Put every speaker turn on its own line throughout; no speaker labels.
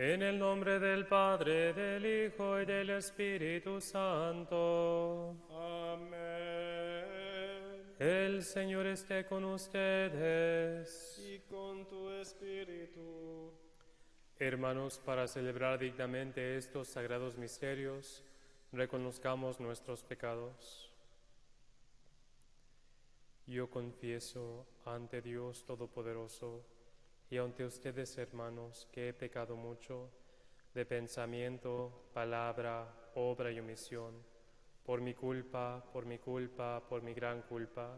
En el nombre del Padre, del Hijo y del Espíritu Santo.
Amén.
El Señor esté con ustedes.
Y con tu espíritu.
Hermanos, para celebrar dignamente estos sagrados misterios, reconozcamos nuestros pecados. Yo confieso ante Dios Todopoderoso y ante ustedes, hermanos, que he pecado mucho de pensamiento, palabra, obra y omisión, por mi culpa, por mi gran culpa.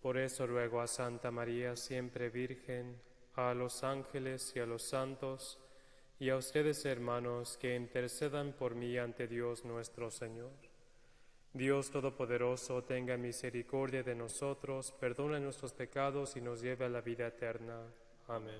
Por eso ruego a Santa María, siempre Virgen, a los ángeles y a los santos, y a ustedes, hermanos, que intercedan por mí ante Dios nuestro Señor. Dios Todopoderoso, tenga misericordia de nosotros, perdona nuestros pecados y nos lleve a la vida eterna. Amén.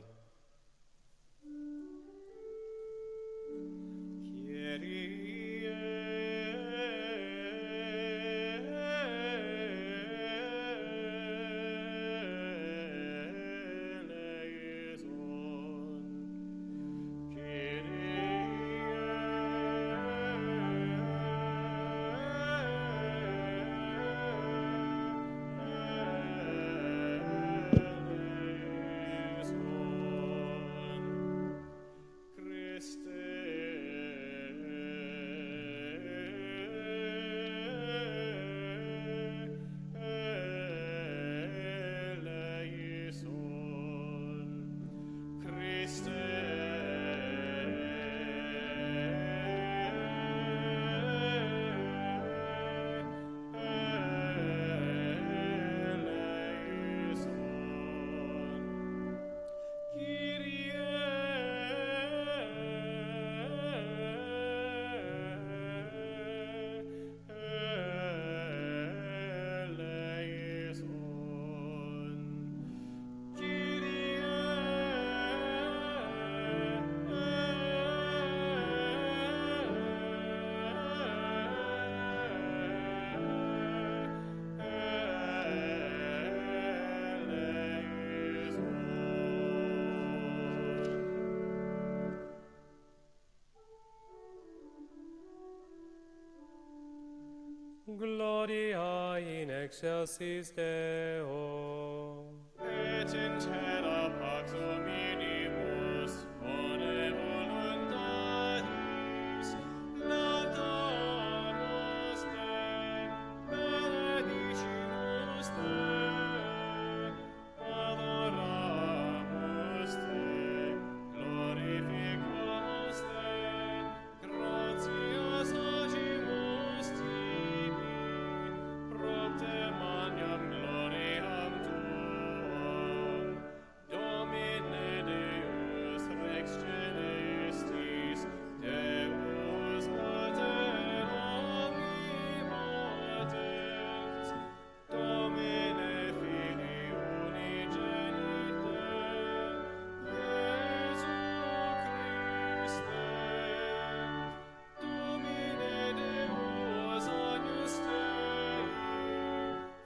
Gloria in excelsis Deo.
Et in terra pax hominibus, bone voluntatis, laudamus te, benedicimus te, adoramus te, glorificamus te, gratias agimus tibi, propter magnam gloriam tuam, Domine Deus Rex Celestis, Deus Pater omnipotens, Domine Filii unigenite, Iesu Christe, Domine Deus agnus Dei,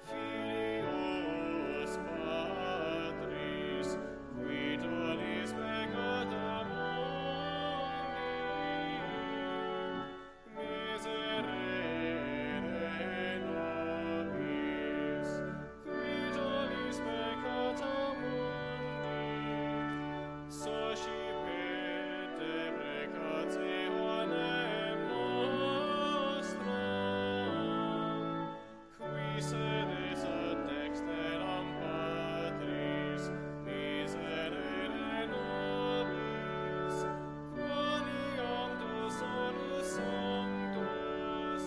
Filius Patris, qui tollis peccata mundi, miserere nobis, qui tollis peccata mundi, socipet deprecationem nostram, qui sedes ad dexteram Patris, miserere nobis, quoniam tu solus sanctus,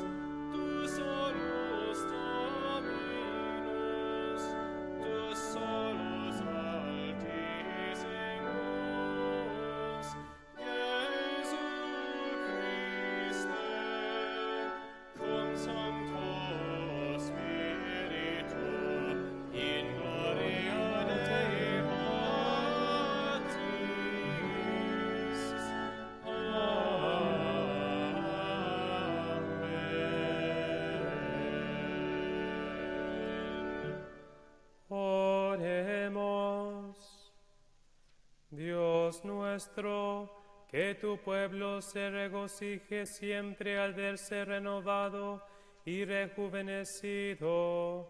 tu solus Dominus, tu solus altissimus, Iesu Christe, cum Sancto Spiritu, in gloria Dei Patris. Amen.
Oremos. Dios nuestro, Que tu pueblo se regocije siempre al verse renovado y rejuvenecido,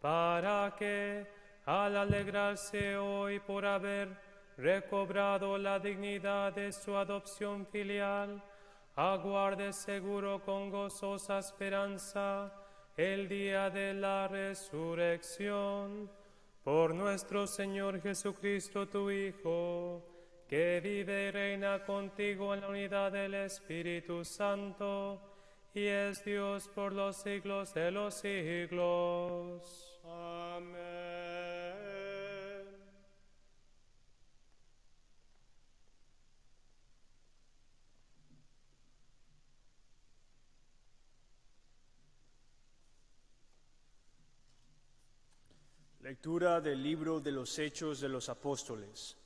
para que, al alegrarse hoy por haber recobrado la dignidad de su adopción filial, aguarde seguro con gozosa esperanza el día de la resurrección. Por nuestro Señor Jesucristo, tu Hijo, que vive y reina contigo en la unidad del Espíritu Santo, y es Dios por los siglos de los siglos.
Amén.
Lectura del libro de los Hechos de los Apóstoles.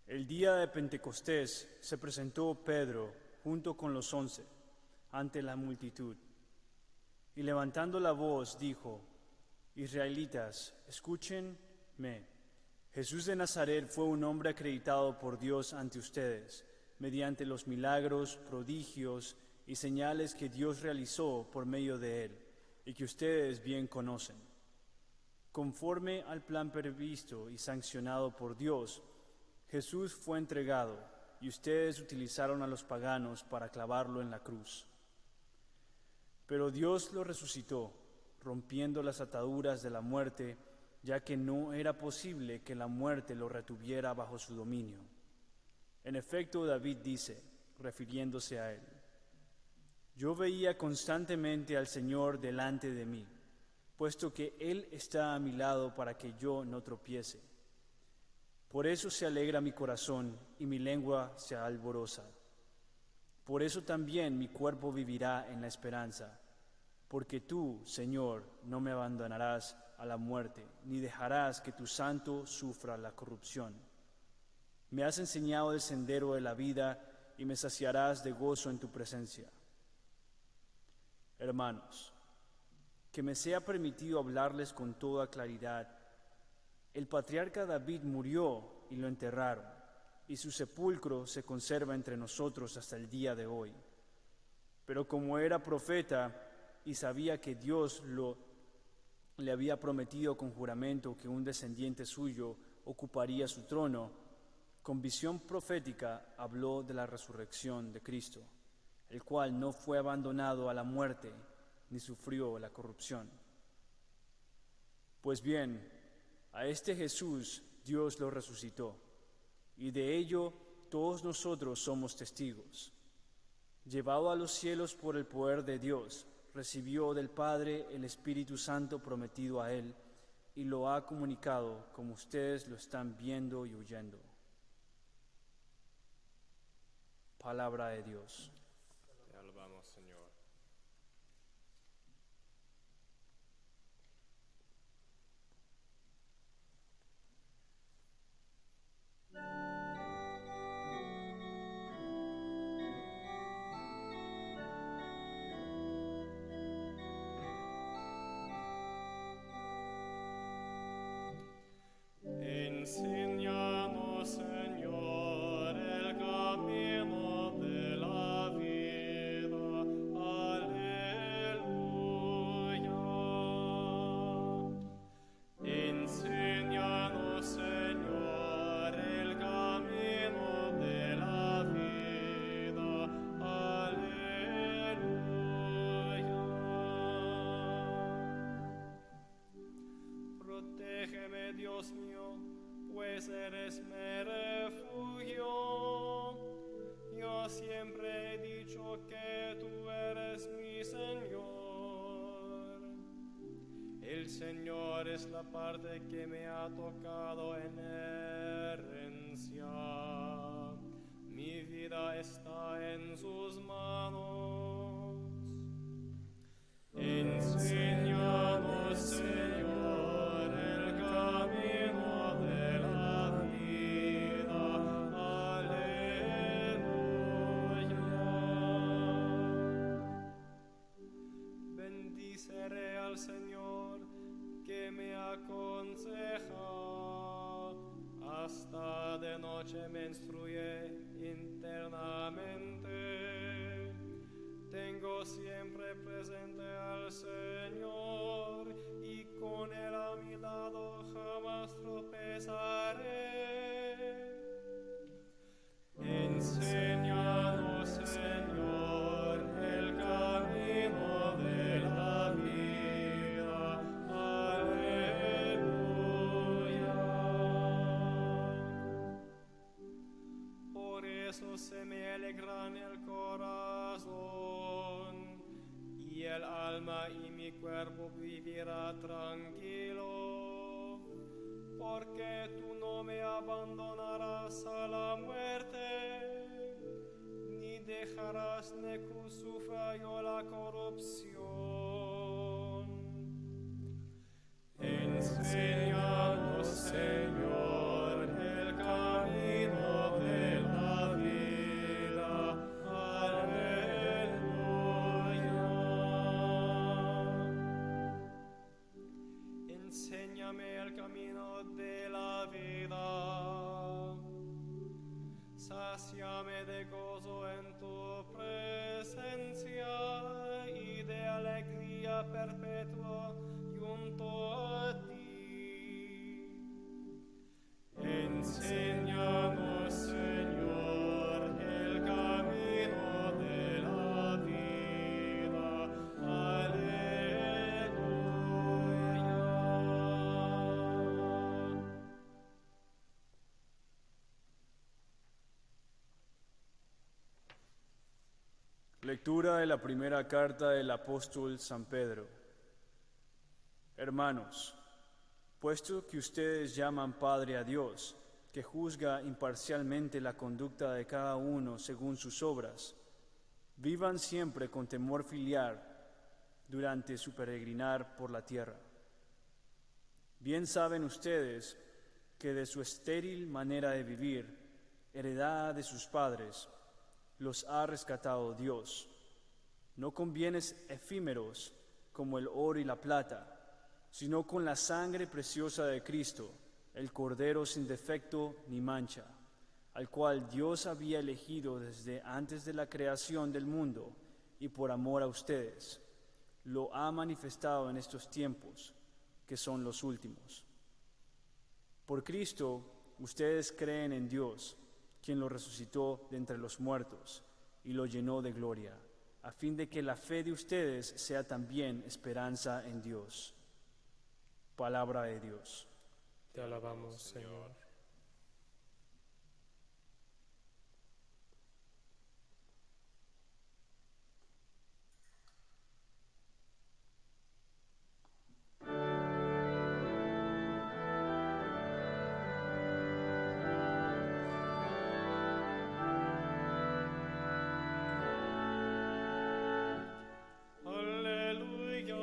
El día de Pentecostés se presentó Pedro junto con los 11 ante la multitud, y levantando la voz dijo: Israelitas, escúchenme. Jesús de Nazaret fue un hombre acreditado por Dios ante ustedes, mediante los milagros, prodigios y señales que Dios realizó por medio de él, y que ustedes bien conocen. Conforme al plan previsto y sancionado por Dios, Jesús fue entregado, y ustedes utilizaron a los paganos para clavarlo en la cruz. Pero Dios lo resucitó, rompiendo las ataduras de la muerte, ya que no era posible que la muerte lo retuviera bajo su dominio. En efecto, David dice, refiriéndose a él: Yo veía constantemente al Señor delante de mí, puesto que Él está a mi lado para que yo no tropiece. Por eso se alegra mi corazón y mi lengua se alboroza. Por eso también mi cuerpo vivirá en la esperanza, porque tú, Señor, no me abandonarás a la muerte, ni dejarás que tu santo sufra la corrupción. Me has enseñado el sendero de la vida y me saciarás de gozo en tu presencia. Hermanos, que me sea permitido hablarles con toda claridad. El patriarca David murió y lo enterraron, y su sepulcro se conserva entre nosotros hasta el día de hoy. Pero como era profeta y sabía que Dios le había prometido con juramento que un descendiente suyo ocuparía su trono, con visión profética habló de la resurrección de Cristo, el cual no fue abandonado a la muerte ni sufrió la corrupción. Pues bien, a este Jesús Dios lo resucitó, y de ello todos nosotros somos testigos. Llevado a los cielos por el poder de Dios, recibió del Padre el Espíritu Santo prometido a él, y lo ha comunicado como ustedes lo están viendo y oyendo. Palabra de Dios.
Te alabamos, Señor. Enséñanos, Señor, el camino de la vida. Aleluya. Enséñanos, Señor, el camino de la vida. Aleluya. Protégeme, Dios mío, pues eres mi refugio. Yo siempre he dicho que tú eres mi Señor. El Señor es la parte que me ha tocado en herencia. Mi vida está en sus manos. Enséñanos, Señor, el camino de la vida. Aleluya. Bendiceré al Señor que me aconseja. Hasta de noche me instruye siempre presente al Señor, y con Él a mi lado jamás tropezaré. Enséñanos, Señor, el camino de la vida. Aleluya. Por eso se me alegra en el corazón, y el alma y mi cuerpo vivirá tranquilo, porque tú no me abandonarás a la muerte, ni dejarás que sufra yo la corrupción. Enséñanos, Señor, el camino de la vida. Aleluya. Enséñame el camino de la vida. Sáciame de gozo en tu presencia y de alegría perpetua junto a ti. Enséñanos, Señor, el camino de la vida. Aleluya.
Lectura de la primera carta del apóstol San Pedro. Hermanos, puesto que ustedes llaman Padre a Dios, que juzga imparcialmente la conducta de cada uno según sus obras, vivan siempre con temor filial durante su peregrinar por la tierra. Bien saben ustedes que de su estéril manera de vivir, heredada de sus padres, los ha rescatado Dios, no con bienes efímeros como el oro y la plata, sino con la sangre preciosa de Cristo, el Cordero sin defecto ni mancha, al cual Dios había elegido desde antes de la creación del mundo y por amor a ustedes, lo ha manifestado en estos tiempos, que son los últimos. Por Cristo, ustedes creen en Dios, quien lo resucitó de entre los muertos y lo llenó de gloria, a fin de que la fe de ustedes sea también esperanza en Dios. Palabra de Dios.
Te alabamos, Señor.
Aleluya,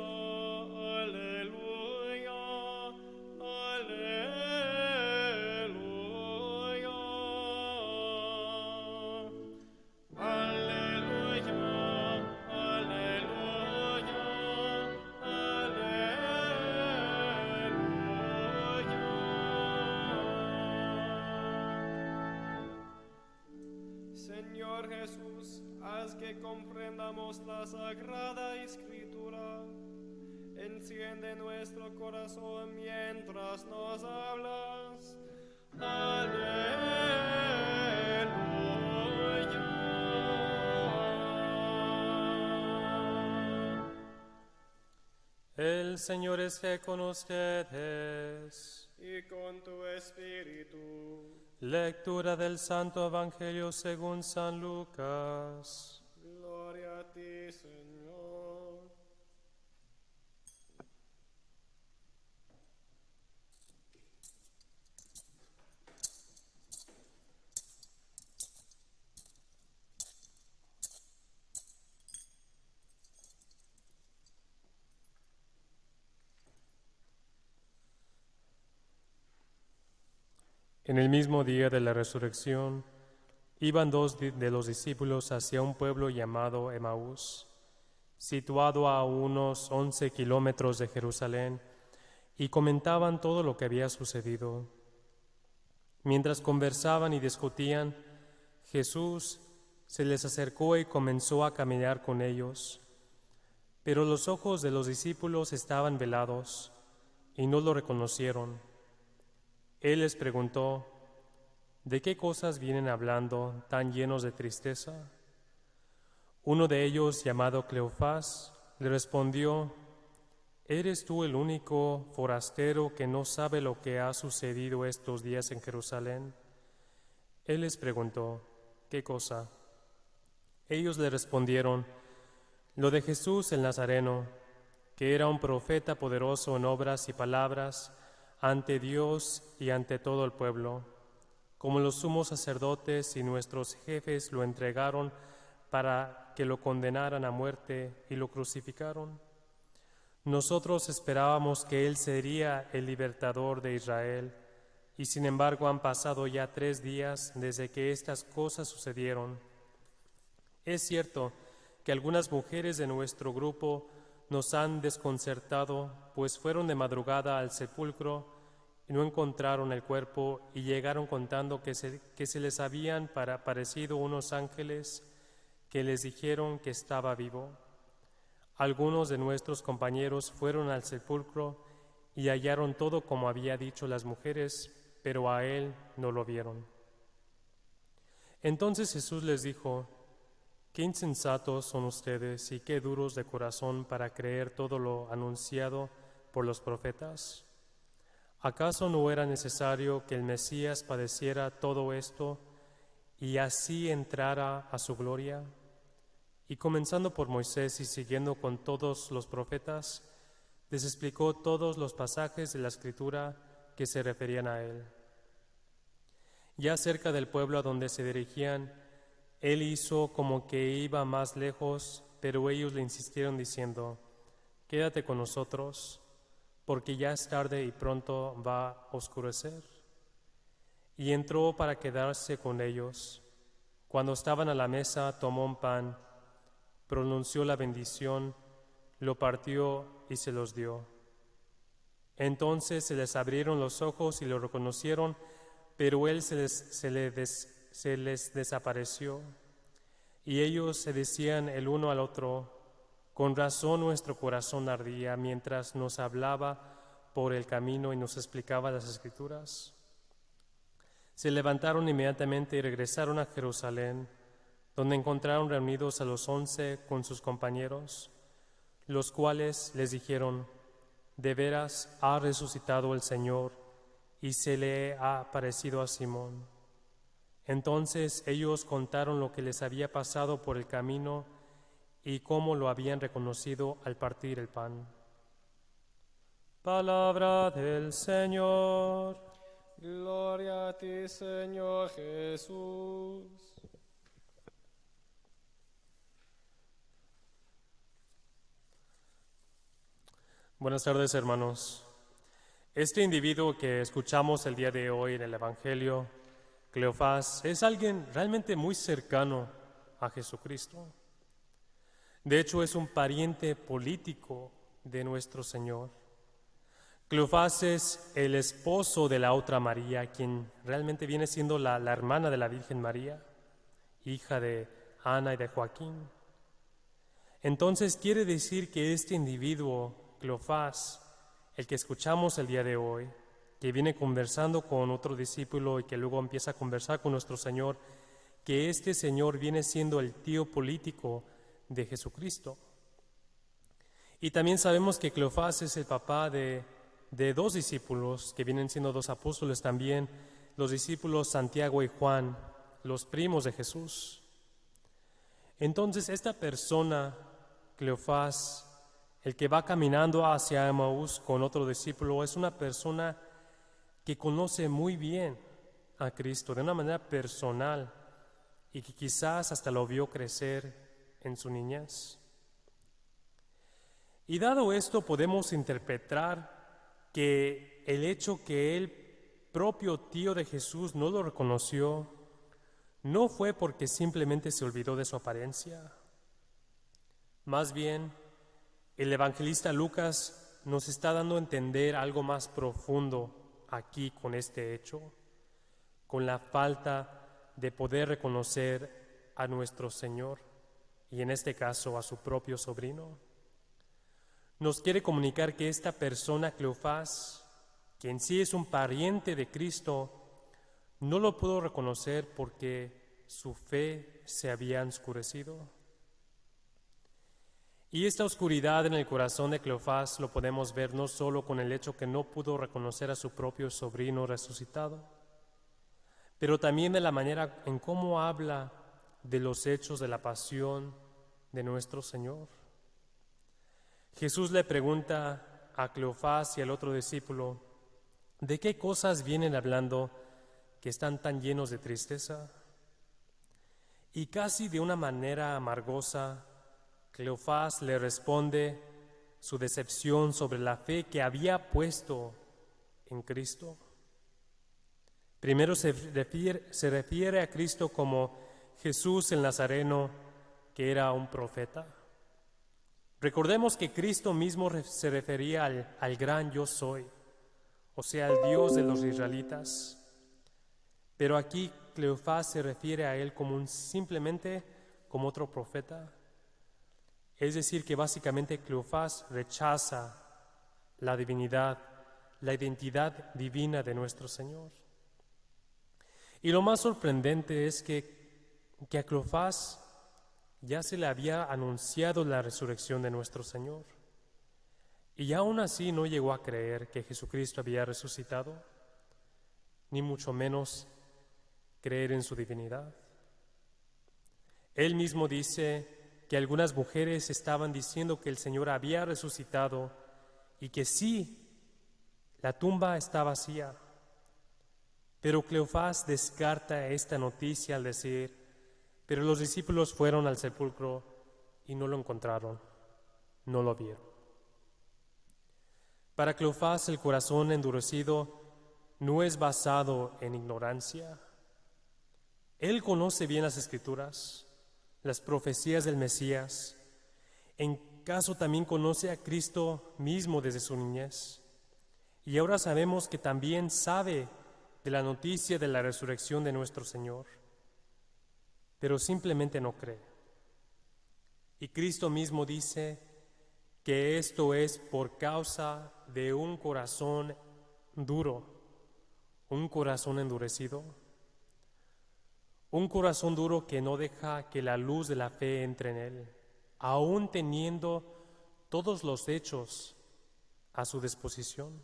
aleluya, aleluya. Aleluya, aleluya, aleluya. Señor Jesús, haz que comprendamos la Sagrada Escritura. Enciende nuestro corazón mientras nos hablas. Aleluya.
El Señor esté con ustedes.
Y con tu espíritu.
Lectura del Santo Evangelio según San Lucas.
Gloria a ti, Señor.
En el mismo día de la resurrección, iban dos de los discípulos hacia un pueblo llamado Emaús, situado a unos 11 kilómetros de Jerusalén, y comentaban todo lo que había sucedido. Mientras conversaban y discutían, Jesús se les acercó y comenzó a caminar con ellos, Pero los ojos de los discípulos estaban velados y no lo reconocieron. Él les preguntó: ¿de qué cosas vienen hablando tan llenos de tristeza? Uno de ellos, llamado Cleofás, le respondió: ¿eres tú el único forastero que no sabe lo que ha sucedido estos días en Jerusalén? Él les preguntó: ¿qué cosa? Ellos le respondieron: lo de Jesús el Nazareno, que era un profeta poderoso en obras y palabras ante Dios y ante todo el pueblo, como los sumos sacerdotes y nuestros jefes lo entregaron para que lo condenaran a muerte y lo crucificaron. Nosotros esperábamos que Él sería el libertador de Israel, y sin embargo han pasado ya 3 días desde que estas cosas sucedieron. Es cierto que algunas mujeres de nuestro grupo nos han desconcertado, pues fueron de madrugada al sepulcro y no encontraron el cuerpo, y llegaron contando que se les habían aparecido unos ángeles que les dijeron que estaba vivo. Algunos de nuestros compañeros fueron al sepulcro y hallaron todo como había dicho las mujeres, pero a él no lo vieron. Entonces Jesús les dijo: qué insensatos son ustedes y qué duros de corazón para creer todo lo anunciado por los profetas. ¿Acaso no era necesario que el Mesías padeciera todo esto y así entrara a su gloria? Y comenzando por Moisés y siguiendo con todos los profetas, les explicó todos los pasajes de la Escritura que se referían a él. Ya cerca del pueblo a donde se dirigían, él hizo como que iba más lejos, pero ellos le insistieron diciendo: quédate con nosotros, porque ya es tarde y pronto va a oscurecer. Y entró para quedarse con ellos. Cuando estaban a la mesa, tomó un pan, pronunció la bendición, lo partió y se los dio. Entonces se les abrieron los ojos y lo reconocieron, pero él se les desapareció. Y ellos se decían el uno al otro: con razón nuestro corazón ardía mientras nos hablaba por el camino y nos explicaba las Escrituras. Se levantaron inmediatamente y regresaron a Jerusalén, donde encontraron reunidos a los 11 con sus compañeros, los cuales les dijeron: de veras ha resucitado el Señor y se le ha aparecido a Simón. Entonces ellos contaron lo que les había pasado por el camino y cómo lo habían reconocido al partir el pan. Palabra del Señor.
Gloria a ti, Señor Jesús.
Buenas tardes, hermanos. Este individuo que escuchamos el día de hoy en el Evangelio, Cleofás, es alguien realmente muy cercano a Jesucristo. De hecho, es un pariente político de nuestro Señor. Cleofás es el esposo de la otra María, quien realmente viene siendo la hermana de la Virgen María, hija de Ana y de Joaquín. Entonces quiere decir que este individuo, Cleofás, el que escuchamos el día de hoy, que viene conversando con otro discípulo y que luego empieza a conversar con nuestro Señor, que este Señor viene siendo el tío político de Jesucristo. Y también sabemos que Cleofás es el papá de 2 discípulos, que vienen siendo 2 apóstoles también, los discípulos Santiago y Juan, los primos de Jesús. Entonces esta persona, Cleofás, el que va caminando hacia Emaús con otro discípulo, es una persona que conoce muy bien a Cristo de una manera personal y que quizás hasta lo vio crecer en su niñez. Y dado esto, podemos interpretar que el hecho que el propio tío de Jesús no lo reconoció no fue porque simplemente se olvidó de su apariencia. Más bien, el evangelista Lucas nos está dando a entender algo más profundo aquí con este hecho, con la falta de poder reconocer a nuestro Señor y en este caso a su propio sobrino. nos quiere comunicar que esta persona, Cleofás, que en sí es un pariente de Cristo, no lo pudo reconocer porque su fe se había oscurecido. Y esta oscuridad en el corazón de Cleofás lo podemos ver no solo con el hecho que no pudo reconocer a su propio sobrino resucitado, pero también de la manera en cómo habla de los hechos de la pasión de nuestro Señor. Jesús le pregunta a Cleofás y al otro discípulo, ¿de qué cosas vienen hablando que están tan llenos de tristeza? Y casi de una manera amargosa, Cleofás le responde su decepción sobre la fe que había puesto en Cristo. Primero se refiere a Cristo como Jesús el Nazareno, que era un profeta. Recordemos que Cristo mismo se refería al gran yo soy, o sea, al Dios de los israelitas. Pero aquí Cleofás se refiere a él simplemente como otro profeta. Es decir, que básicamente Cleofás rechaza la divinidad, la identidad divina de nuestro Señor. Y lo más sorprendente es que a Cleofás ya se le había anunciado la resurrección de nuestro Señor. Y aún así no llegó a creer que Jesucristo había resucitado, ni mucho menos creer en su divinidad. Él mismo dice que algunas mujeres estaban diciendo que el Señor había resucitado y que sí, la tumba está vacía. Pero Cleofás descarta esta noticia al decir, pero los discípulos fueron al sepulcro y no lo encontraron, no lo vieron. Para Cleofás el corazón endurecido no es basado en ignorancia. Él conoce bien las Escrituras, las profecías del Mesías. En caso también conoce a Cristo mismo desde su niñez. Y ahora sabemos que también sabe de la noticia de la resurrección de nuestro Señor, pero simplemente no cree. Y Cristo mismo dice que esto es por causa de un corazón duro, un corazón endurecido, un corazón duro que no deja que la luz de la fe entre en él, aún teniendo todos los hechos a su disposición.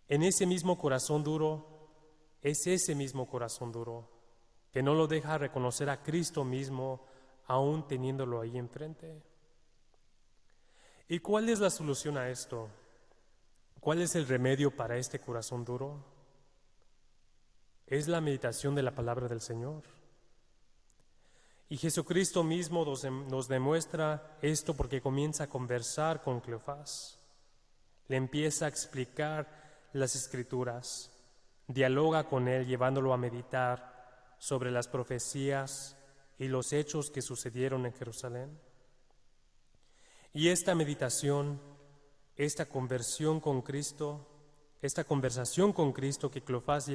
En ese mismo corazón duro, es ese mismo corazón duro que no lo deja reconocer a Cristo mismo, aún teniéndolo ahí enfrente. ¿Y cuál es la solución a esto? ¿Cuál es el remedio para este corazón duro? Es la meditación de la palabra del Señor. Y Jesucristo mismo nos demuestra esto porque comienza a conversar con Cleofás. Le empieza a explicar las Escrituras, dialoga con él llevándolo a meditar sobre las profecías y los hechos que sucedieron en Jerusalén. Y esta meditación, esta conversión con Cristo, esta conversación con Cristo que Cleofás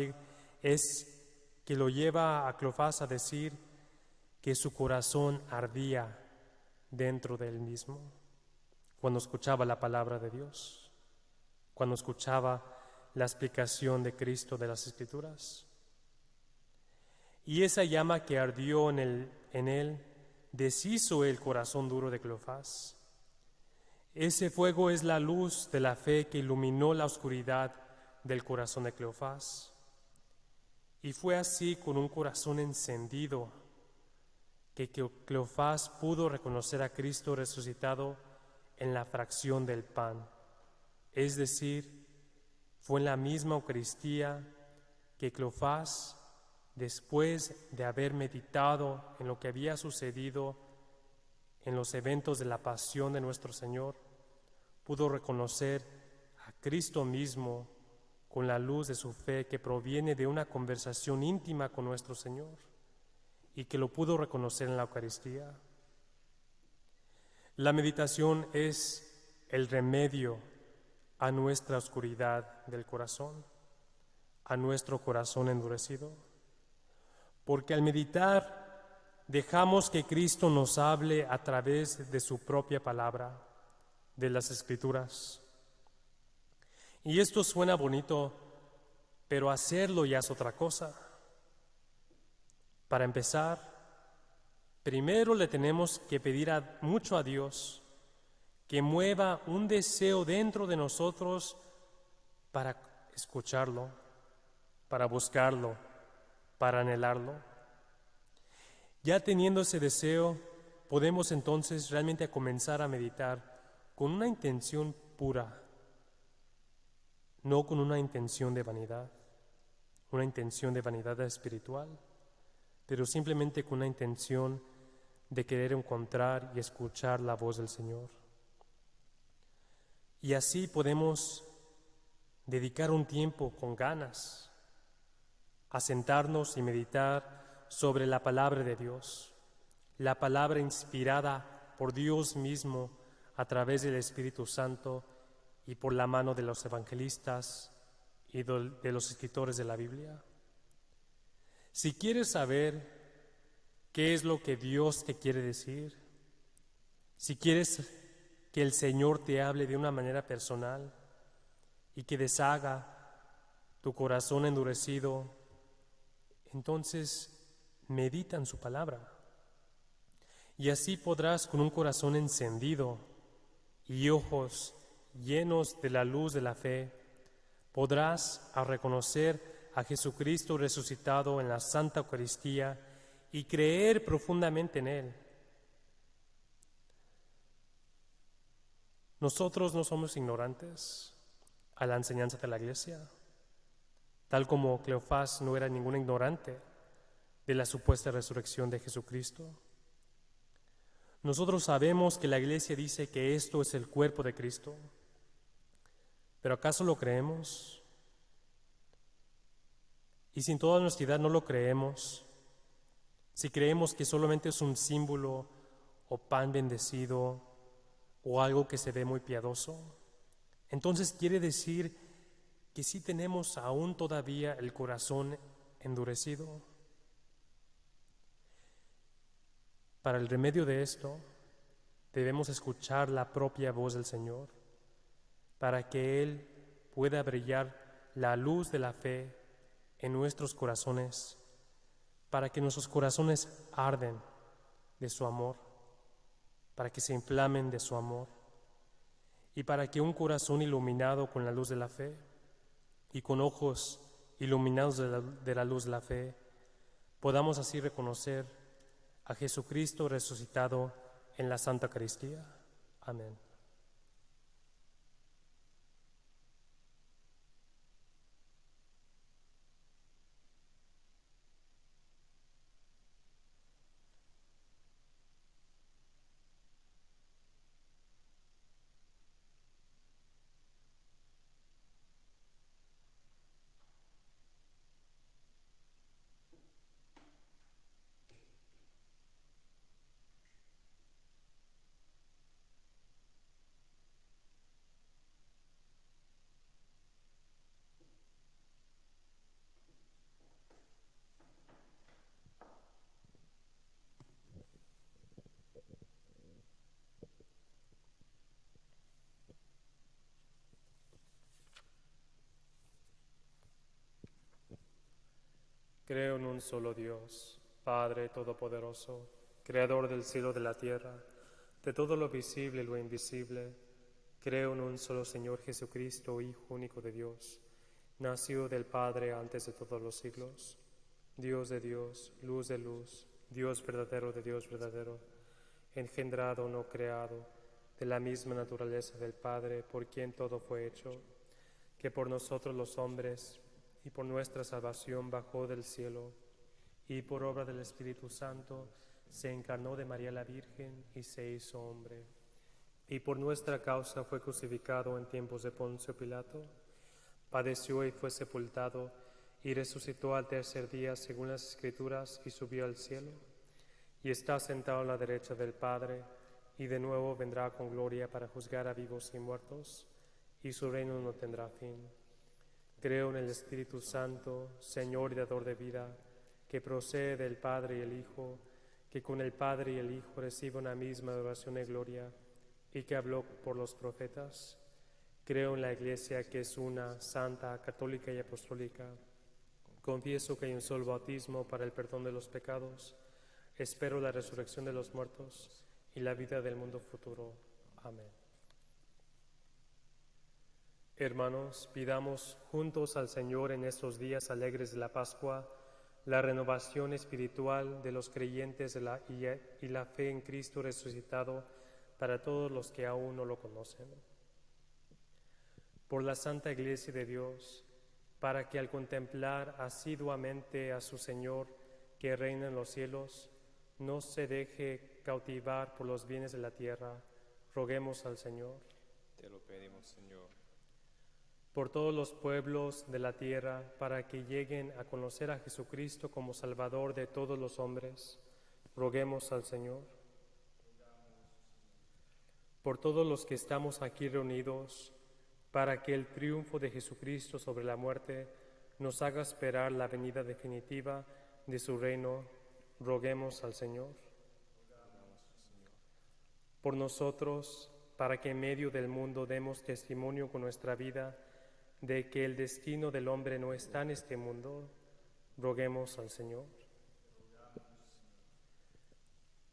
es que lo lleva a Cleofás a decir que su corazón ardía dentro de él mismo cuando escuchaba la palabra de Dios, cuando escuchaba la explicación de Cristo de las Escrituras. Y esa llama que ardió en él deshizo el corazón duro de Cleofás. Ese fuego es la luz de la fe que iluminó la oscuridad del corazón de Cleofás. Y fue así, con un corazón encendido, que Cleofás pudo reconocer a Cristo resucitado en la fracción del pan. Es decir, fue en la misma Eucaristía que Cleofás, después de haber meditado en lo que había sucedido en los eventos de la pasión de nuestro Señor, pudo reconocer a Cristo mismo con la luz de su fe que proviene de una conversación íntima con nuestro Señor y que lo pudo reconocer en la Eucaristía. La meditación es el remedio a nuestra oscuridad del corazón, a nuestro corazón endurecido, porque al meditar dejamos que Cristo nos hable a través de su propia palabra de las Escrituras. Y esto suena bonito, pero hacerlo ya es otra cosa. Para empezar, primero le tenemos que pedir mucho a Dios que mueva un deseo dentro de nosotros para escucharlo, para buscarlo, para anhelarlo. Ya teniendo ese deseo, podemos entonces realmente comenzar a meditar con una intención pura, no con una intención de vanidad espiritual, pero simplemente con una intención de querer encontrar y escuchar la voz del Señor. Y así podemos dedicar un tiempo con ganas a sentarnos y meditar sobre la palabra de Dios, la palabra inspirada por Dios mismo a través del Espíritu Santo y por la mano de los evangelistas y de los escritores de la Biblia. Si quieres saber qué es lo que Dios te quiere decir, si quieres que el Señor te hable de una manera personal y que deshaga tu corazón endurecido, entonces medita en su palabra. Y así podrás, con un corazón encendido y ojos llenos de la luz de la fe, podrás reconocer a Jesucristo resucitado en la Santa Eucaristía y creer profundamente en Él. Nosotros no somos ignorantes a la enseñanza de la Iglesia, tal como Cleofás no era ningún ignorante de la supuesta resurrección de Jesucristo. Nosotros sabemos que la Iglesia dice que esto es el cuerpo de Cristo, pero ¿acaso lo creemos? Y sin toda honestidad no lo creemos. Si creemos que solamente es un símbolo o pan bendecido o algo que se ve muy piadoso, entonces quiere decir que sí tenemos aún todavía el corazón endurecido. Para el remedio de esto, debemos escuchar la propia voz del Señor, para que Él pueda brillar la luz de la fe en nuestros corazones, para que nuestros corazones arden de su amor, para que se inflamen de su amor, y para que un corazón iluminado con la luz de la fe y con ojos iluminados de la luz de la fe, podamos así reconocer a Jesucristo resucitado en la Santa Eucaristía. Amén. Creo en un solo Dios, Padre Todopoderoso, Creador del cielo y de la tierra, de todo lo visible y lo invisible. Creo en un solo Señor Jesucristo, Hijo único de Dios, nacido del Padre antes de todos los siglos, Dios de Dios, luz de luz, Dios verdadero de Dios verdadero, engendrado, no creado, de la misma naturaleza del Padre, por quien todo fue hecho, que por nosotros los hombres y por nuestra salvación bajó del cielo, y por obra del Espíritu Santo se encarnó de María la Virgen y se hizo hombre. Y por nuestra causa fue crucificado en tiempos de Poncio Pilato, padeció y fue sepultado, y resucitó al tercer día según las Escrituras, y subió al cielo, y está sentado a la derecha del Padre, y de nuevo vendrá con gloria para juzgar a vivos y muertos, y su reino no tendrá fin. Creo en el Espíritu Santo, Señor y dador de vida, que procede del Padre y el Hijo, que con el Padre y el Hijo recibe una misma adoración y gloria, y que habló por los profetas. Creo en la Iglesia, que es una, santa, católica y apostólica. Confieso que hay un solo bautismo para el perdón de los pecados. Espero la resurrección de los muertos y la vida del mundo futuro. Amén. Hermanos, pidamos juntos al Señor en estos días alegres de la Pascua la renovación espiritual de los creyentes y la fe en Cristo resucitado para todos los que aún no lo conocen. Por la Santa Iglesia de Dios, para que al contemplar asiduamente a su Señor que reina en los cielos, no se deje cautivar por los bienes de la tierra, roguemos al Señor.
Te lo pedimos, Señor.
Por todos los pueblos de la tierra, para que lleguen a conocer a Jesucristo como Salvador de todos los hombres, roguemos al Señor. Por todos los que estamos aquí reunidos, para que el triunfo de Jesucristo sobre la muerte nos haga esperar la venida definitiva de su reino, roguemos al Señor. Por nosotros, para que en medio del mundo demos testimonio con nuestra vida de que el destino del hombre no está en este mundo, roguemos al Señor.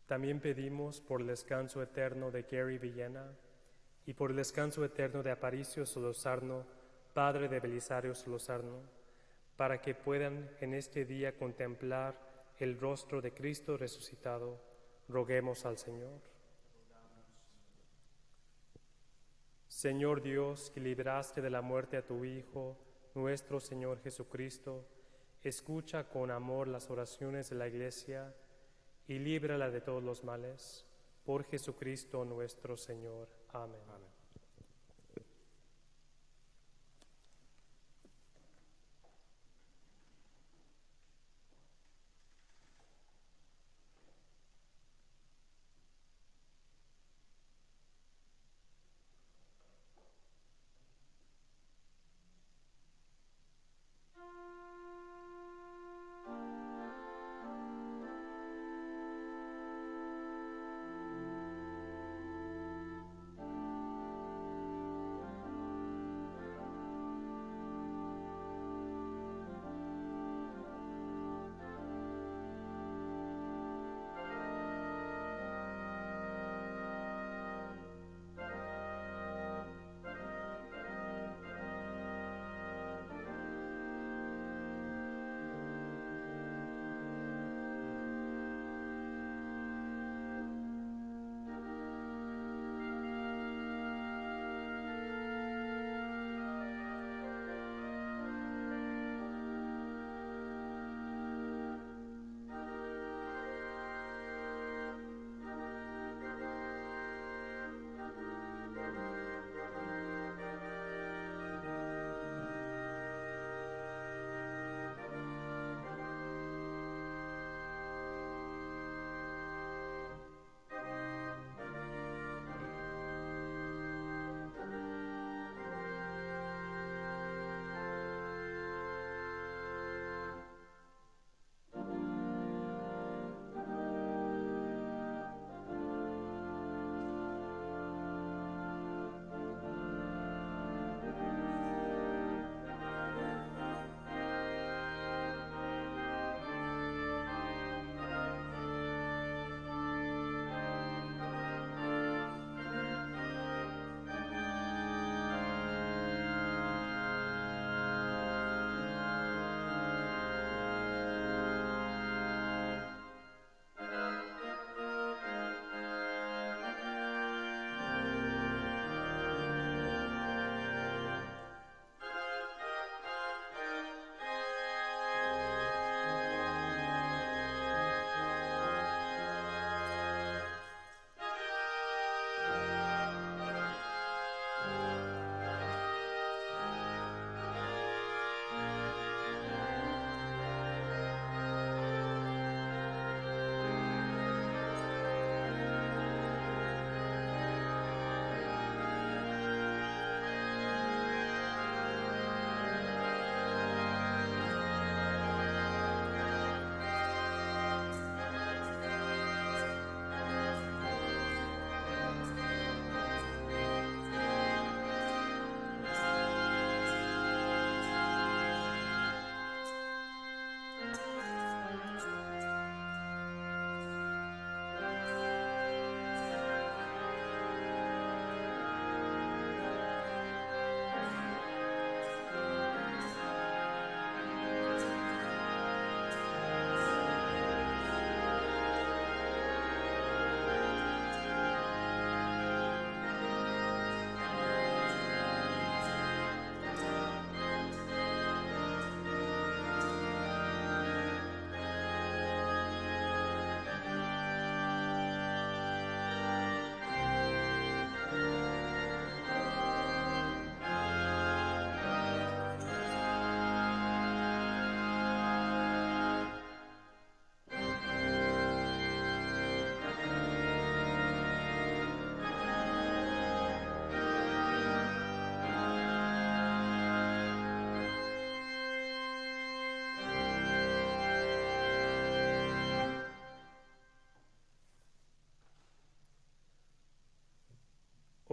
También pedimos por el descanso eterno de Gary Villena y por el descanso eterno de Aparicio Solórzano, padre de Belisario Solórzano, para que puedan en este día contemplar el rostro de Cristo resucitado, roguemos al Señor. Señor Dios, que libraste de la muerte a tu Hijo, nuestro Señor Jesucristo, escucha con amor las oraciones de la Iglesia y líbrala de todos los males. Por Jesucristo nuestro Señor. Amén.
Amén.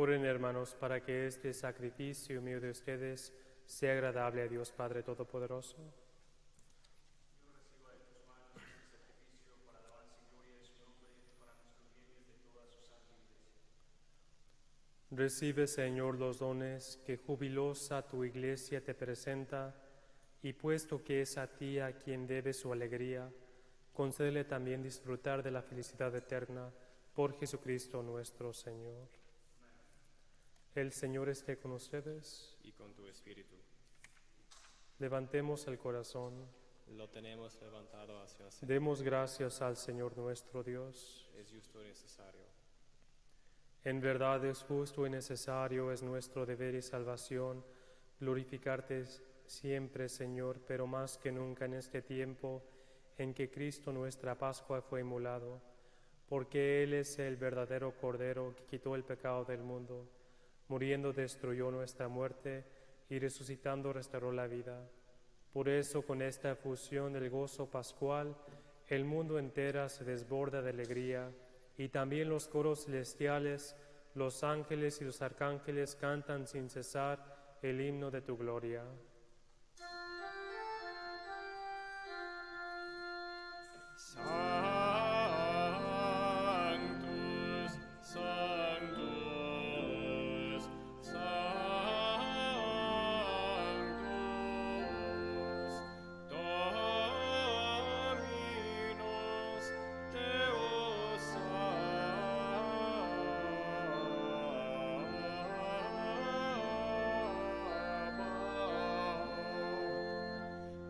Oren, hermanos, para que este sacrificio mío de ustedes sea agradable a Dios Padre Todopoderoso. Recibe, Señor, los dones que jubilosa tu iglesia te presenta, y puesto que es a ti a quien debe su alegría, concédele también disfrutar de la felicidad eterna por Jesucristo nuestro Señor. El Señor esté con ustedes.
Y con tu espíritu.
Levantemos el corazón.
Lo tenemos levantado hacia el Señor.
Demos gracias al Señor nuestro Dios.
Es justo y necesario.
En verdad es justo y necesario, es nuestro deber y salvación glorificarte siempre, Señor, pero más que nunca en este tiempo en que Cristo nuestra Pascua fue inmolado, porque Él es el verdadero Cordero que quitó el pecado del mundo, muriendo destruyó nuestra muerte y resucitando restauró la vida. Por eso, con esta efusión del gozo pascual, el mundo entero se desborda de alegría, y también los coros celestiales, los ángeles y los arcángeles cantan sin cesar el himno de tu gloria.
Sanctus, Sanctus, Sanctus, Dominus Deus Sabaoth,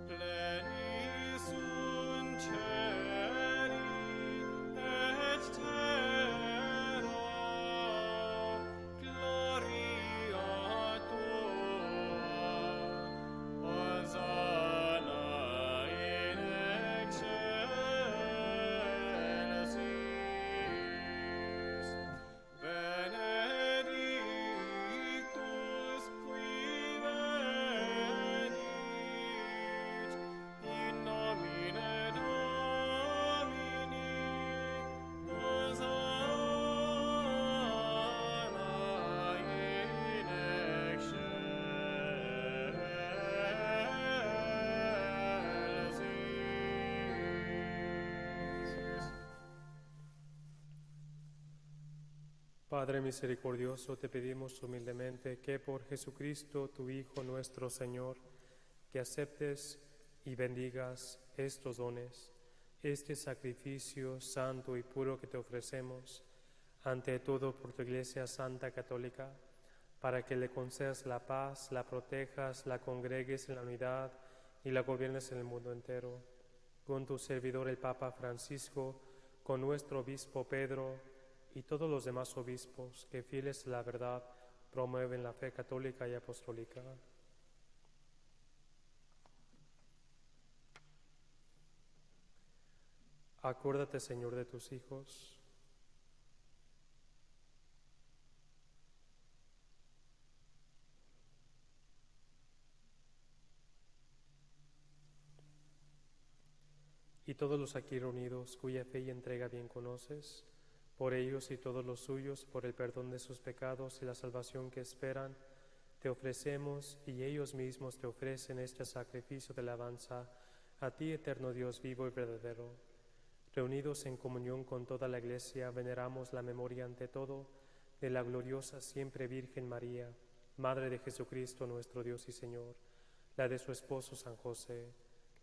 plenis sunt celi et terra, gloria tua, Hosanna in excelsis, benedictus qui venit, in nomine Domini, Hosanna in excelsis.
Padre misericordioso, te pedimos humildemente que por Jesucristo, tu Hijo nuestro Señor, que aceptes y bendigas estos dones, este sacrificio santo y puro que te ofrecemos, ante todo por tu Iglesia Santa Católica, para que le concedas la paz, la protejas, la congregues en la unidad y la gobiernes en el mundo entero. Con tu servidor el Papa Francisco, con nuestro obispo Pedro y todos los demás obispos que, fieles a la verdad, promueven la fe católica y apostólica. Acuérdate, Señor, de tus hijos. Y todos los aquí reunidos, cuya fe y entrega bien conoces, por ellos y todos los suyos, por el perdón de sus pecados y la salvación que esperan, te ofrecemos y ellos mismos te ofrecen este sacrificio de alabanza a ti, eterno Dios vivo y verdadero. Reunidos en comunión con toda la Iglesia, veneramos la memoria ante todo de la gloriosa siempre Virgen María, Madre de Jesucristo nuestro Dios y Señor, la de su esposo San José,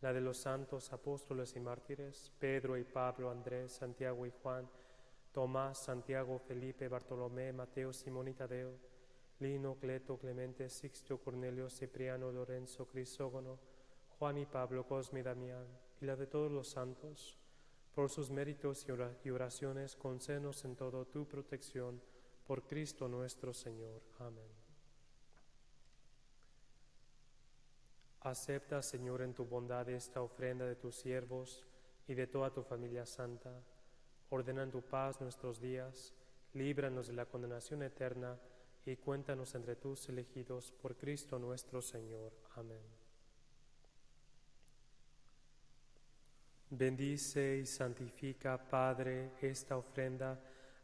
la de los santos apóstoles y mártires, Pedro y Pablo, Andrés, Santiago y Juan, Tomás, Santiago, Felipe, Bartolomé, Mateo, Simón y Tadeo, Lino, Cleto, Clemente, Sixto, Cornelio, Cipriano, Lorenzo, Crisógono, Juan y Pablo, Cosme y Damián, y la de todos los santos. Por sus méritos y oraciones, concédenos en todo tu protección, por Cristo nuestro Señor. Amén. Acepta, Señor, en tu bondad esta ofrenda de tus siervos y de toda tu familia santa. Ordena en tu paz nuestros días, líbranos de la condenación eterna y cuéntanos entre tus elegidos por Cristo nuestro Señor. Amén. Bendice y santifica, Padre, esta ofrenda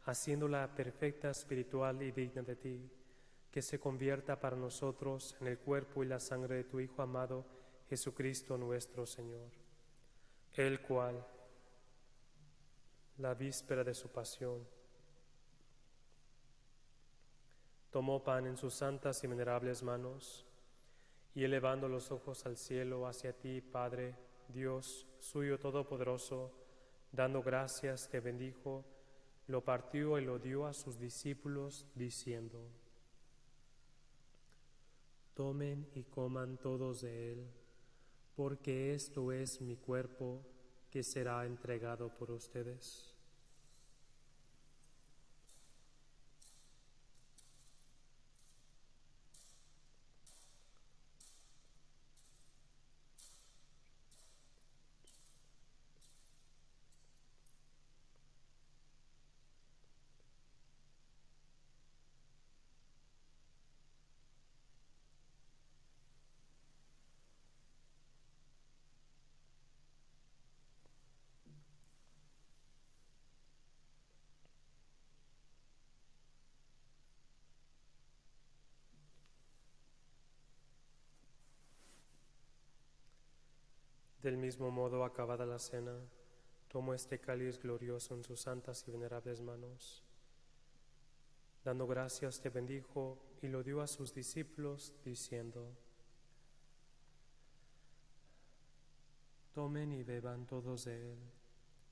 haciéndola perfecta, espiritual y digna de ti, que se convierta para nosotros en el cuerpo y la sangre de tu Hijo amado, Jesucristo nuestro Señor, el cual, la víspera de su pasión, tomó pan en sus santas y venerables manos, y elevando los ojos al cielo hacia ti, Padre, Dios suyo todopoderoso, dando gracias, te bendijo, lo partió y lo dio a sus discípulos, diciendo: Tomen y coman todos de él, porque esto es mi cuerpo que será entregado por ustedes. Del mismo modo, acabada la cena, tomó este cáliz glorioso en sus santas y venerables manos. Dando gracias, te bendijo y lo dio a sus discípulos, diciendo: Tomen y beban todos de él,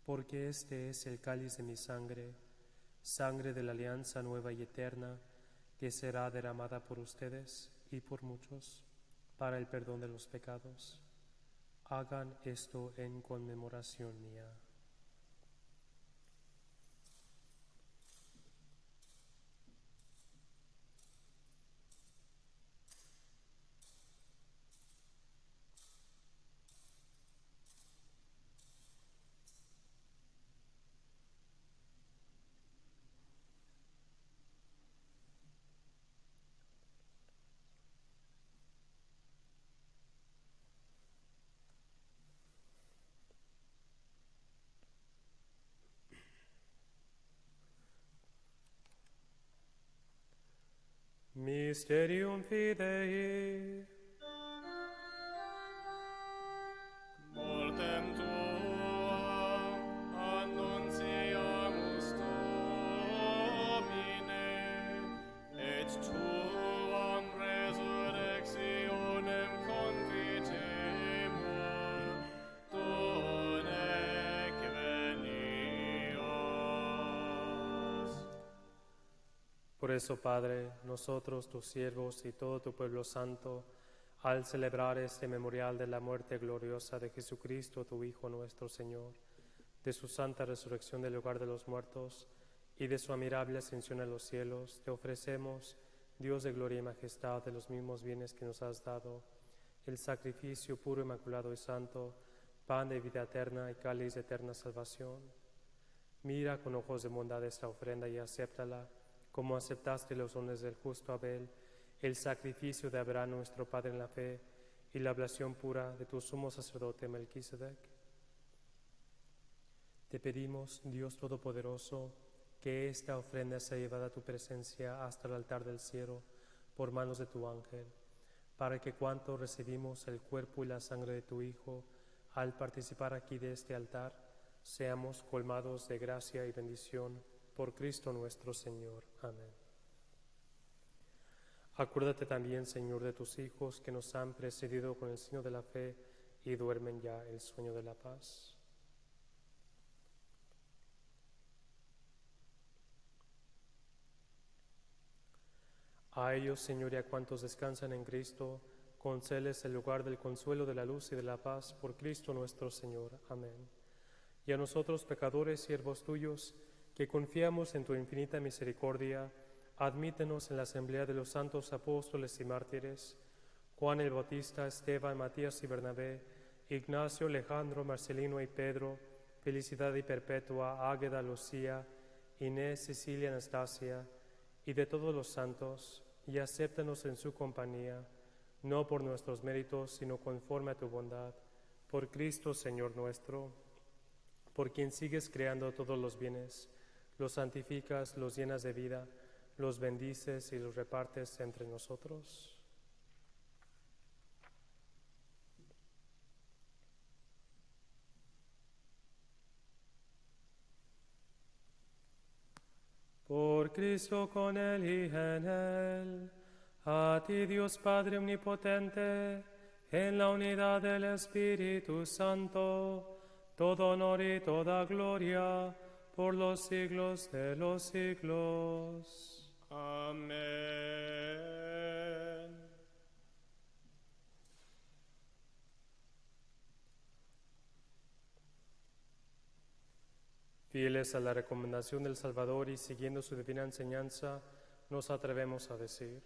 porque este es el cáliz de mi sangre, sangre de la alianza nueva y eterna, que será derramada por ustedes y por muchos, para el perdón de los pecados. Hagan esto en conmemoración mía. Mysterium Fidei.
Mortem tuam annunciamus Domine, et tuam resurrectionem confitemur, donec venios.
Por eso, Padre, nosotros, tus siervos y todo tu pueblo santo, al celebrar este memorial de la muerte gloriosa de Jesucristo, tu Hijo nuestro Señor, de su santa resurrección del lugar de los muertos y de su admirable ascensión a los cielos, te ofrecemos, Dios de gloria y majestad, de los mismos bienes que nos has dado, el sacrificio puro, inmaculado y santo, pan de vida eterna y cáliz de eterna salvación. Mira con ojos de bondad esta ofrenda y acéptala, como aceptaste los dones del justo Abel, el sacrificio de Abraham nuestro Padre en la fe y la oblación pura de tu sumo sacerdote Melquisedec. Te pedimos, Dios Todopoderoso, que esta ofrenda sea llevada a tu presencia hasta el altar del cielo por manos de tu ángel, para que cuanto recibimos el cuerpo y la sangre de tu Hijo, al participar aquí de este altar, seamos colmados de gracia y bendición por Cristo nuestro Señor. Amén. Acuérdate también, Señor, de tus hijos que nos han precedido con el signo de la fe y duermen ya el sueño de la paz. A ellos, Señor, y a cuantos descansan en Cristo, concédeles el lugar del consuelo, de la luz y de la paz por Cristo nuestro Señor. Amén. Y a nosotros, pecadores, siervos tuyos, que confiamos en tu infinita misericordia, admítenos en la asamblea de los santos apóstoles y mártires, Juan el Bautista, Esteban, Matías y Bernabé, Ignacio, Alejandro, Marcelino y Pedro, Felicidad y Perpetua, Águeda, Lucía, Inés, Cecilia, Anastasia, y de todos los santos, y acéptanos en su compañía, no por nuestros méritos, sino conforme a tu bondad, por Cristo Señor nuestro, por quien sigues creando todos los bienes, los santificas, los llenas de vida, los bendices y los repartes entre nosotros. Por Cristo, con Él y en Él, a ti Dios Padre Omnipotente, en la unidad del Espíritu Santo, todo honor y toda gloria, por los siglos de los siglos.
Amén.
Fieles a la recomendación del Salvador y siguiendo su divina enseñanza, nos atrevemos a decir: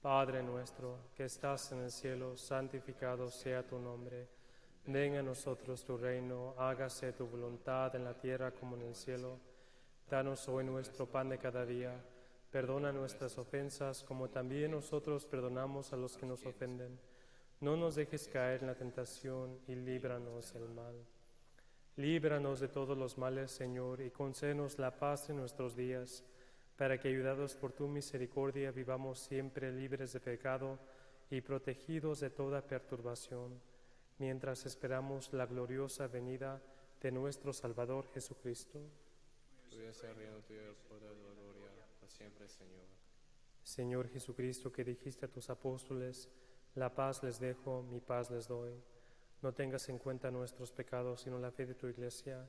Padre nuestro, que estás en el cielo, santificado sea tu nombre. Venga a nosotros tu reino, hágase tu voluntad en la tierra como en el cielo. Danos hoy nuestro pan de cada día. Perdona nuestras ofensas como también nosotros perdonamos a los que nos ofenden. No nos dejes caer en la tentación y líbranos del mal. Líbranos de todos los males, Señor, y concédenos la paz en nuestros días, para que, ayudados por tu misericordia, vivamos siempre libres de pecado y protegidos de toda perturbación, mientras esperamos la gloriosa venida de nuestro Salvador Jesucristo.
Tuyo es el reino, tuyo el poder y la gloria, por siempre, Señor.
Señor Jesucristo, que dijiste a tus apóstoles: la paz les dejo, mi paz les doy. No tengas en cuenta nuestros pecados, sino la fe de tu Iglesia,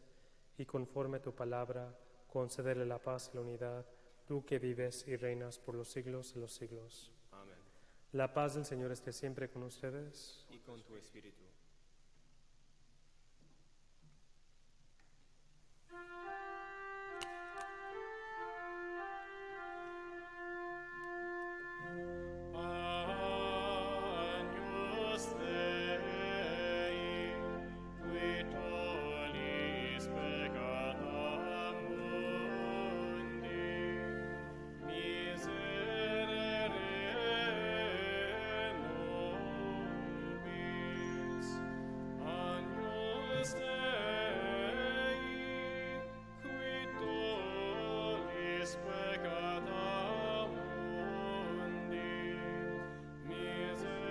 y conforme a tu palabra, concédele la paz y la unidad, tú que vives y reinas por los siglos de los siglos.
Amén.
La paz del Señor esté siempre con ustedes.
Y con tu espíritu.
Agnus Dei, qui tollis peccata mundi, miserere nobis. Agnus Dei, qui tollis peccata mundi, miserere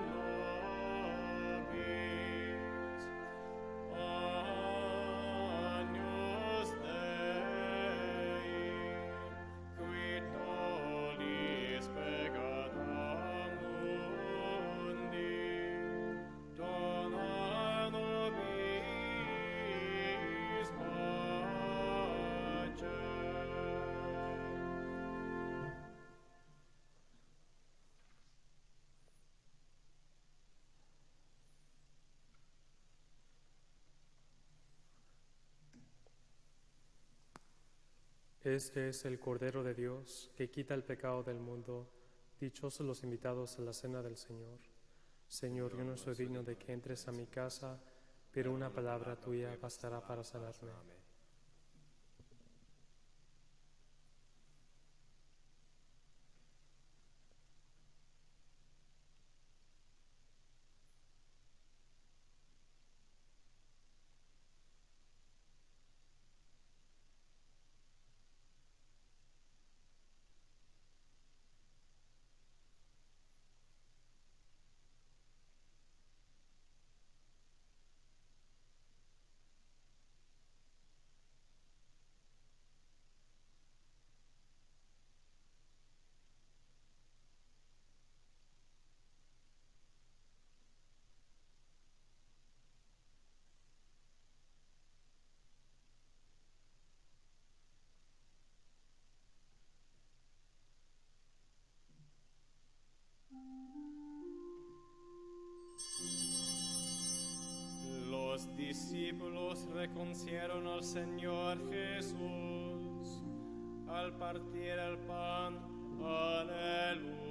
nobis. Agnus Dei, qui tollis peccata mundi, dona nobis pacem.
Este es el Cordero de Dios, que quita el pecado del mundo. Dichosos los invitados a la cena del Señor. Señor, yo no soy digno de que entres a mi casa, pero una palabra tuya bastará para sanarme.
Amén.
Los discípulos reconocieron al Señor Jesús al partir el pan. Aleluya.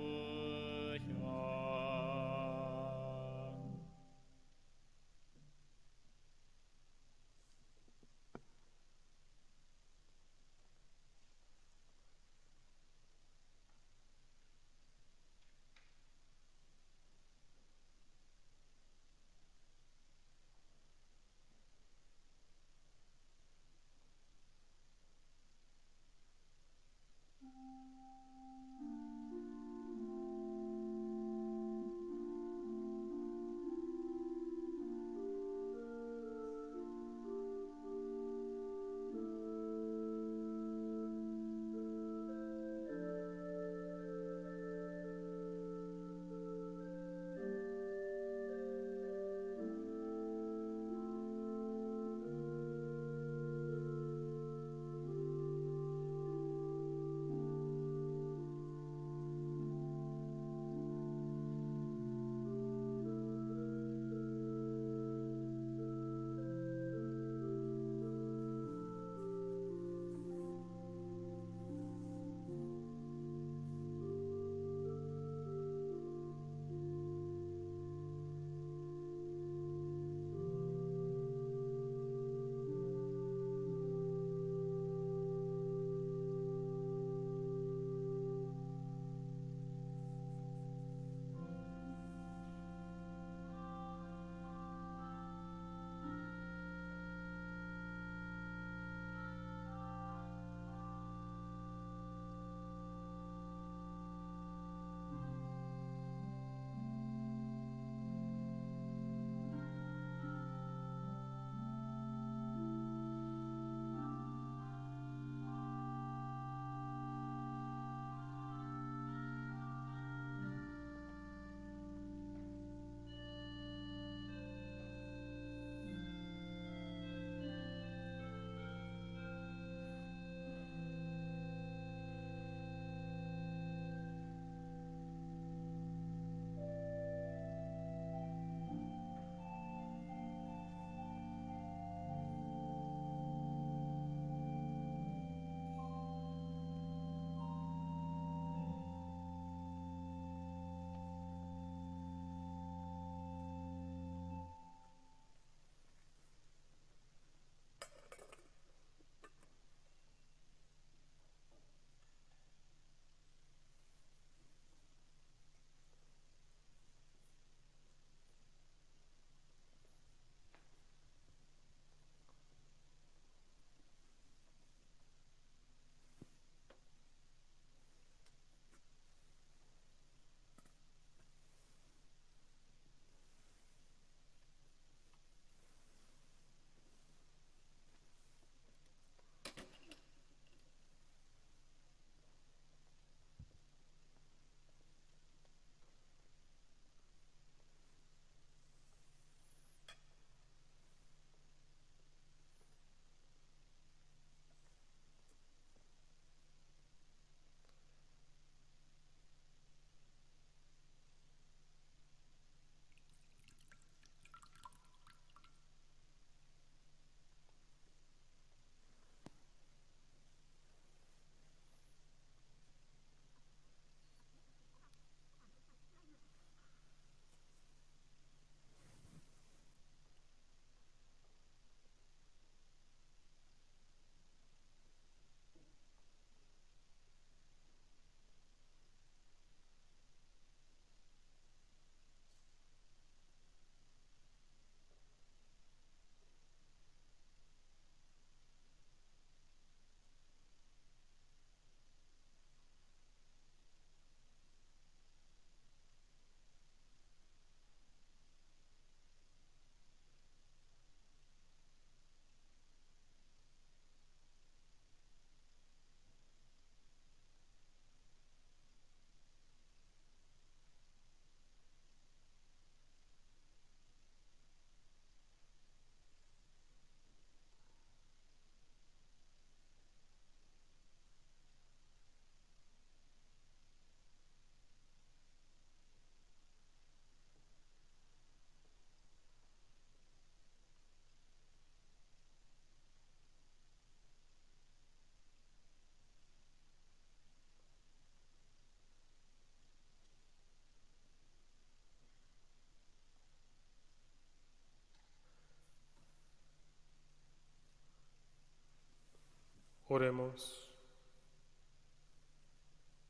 Oremos.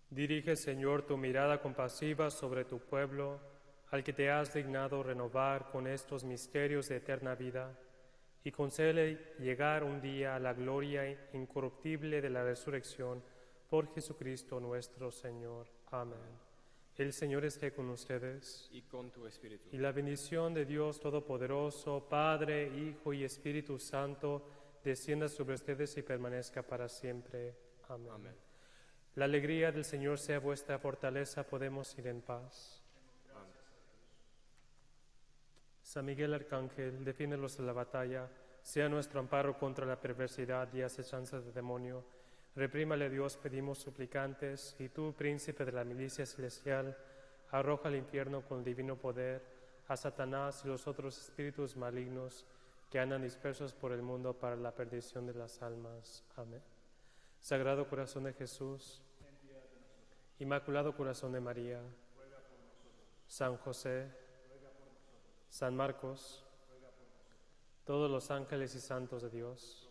Dirige, Señor, tu mirada compasiva sobre tu pueblo, al que te has dignado renovar con estos misterios de eterna vida, y concédele llegar un día a la gloria incorruptible de la resurrección por Jesucristo nuestro Señor. Amén. El Señor esté con ustedes.
Y con tu espíritu.
Y la bendición de Dios Todopoderoso, Padre, Hijo y Espíritu Santo, descienda sobre ustedes y permanezca para siempre. Amén.
Amén.
La alegría del Señor sea vuestra fortaleza, podemos ir en paz.
Amén.
San Miguel Arcángel, defiéndelos en la batalla, sea nuestro amparo contra la perversidad y acechanzas del demonio. Reprímale, Dios, pedimos suplicantes, y tú, príncipe de la milicia celestial, arroja al infierno con divino poder a Satanás y los otros espíritus malignos que andan dispersos por el mundo para la perdición de las almas. Amén. Sagrado Corazón de Jesús, Inmaculado Corazón de María, San José, San Marcos, todos los ángeles y santos de Dios,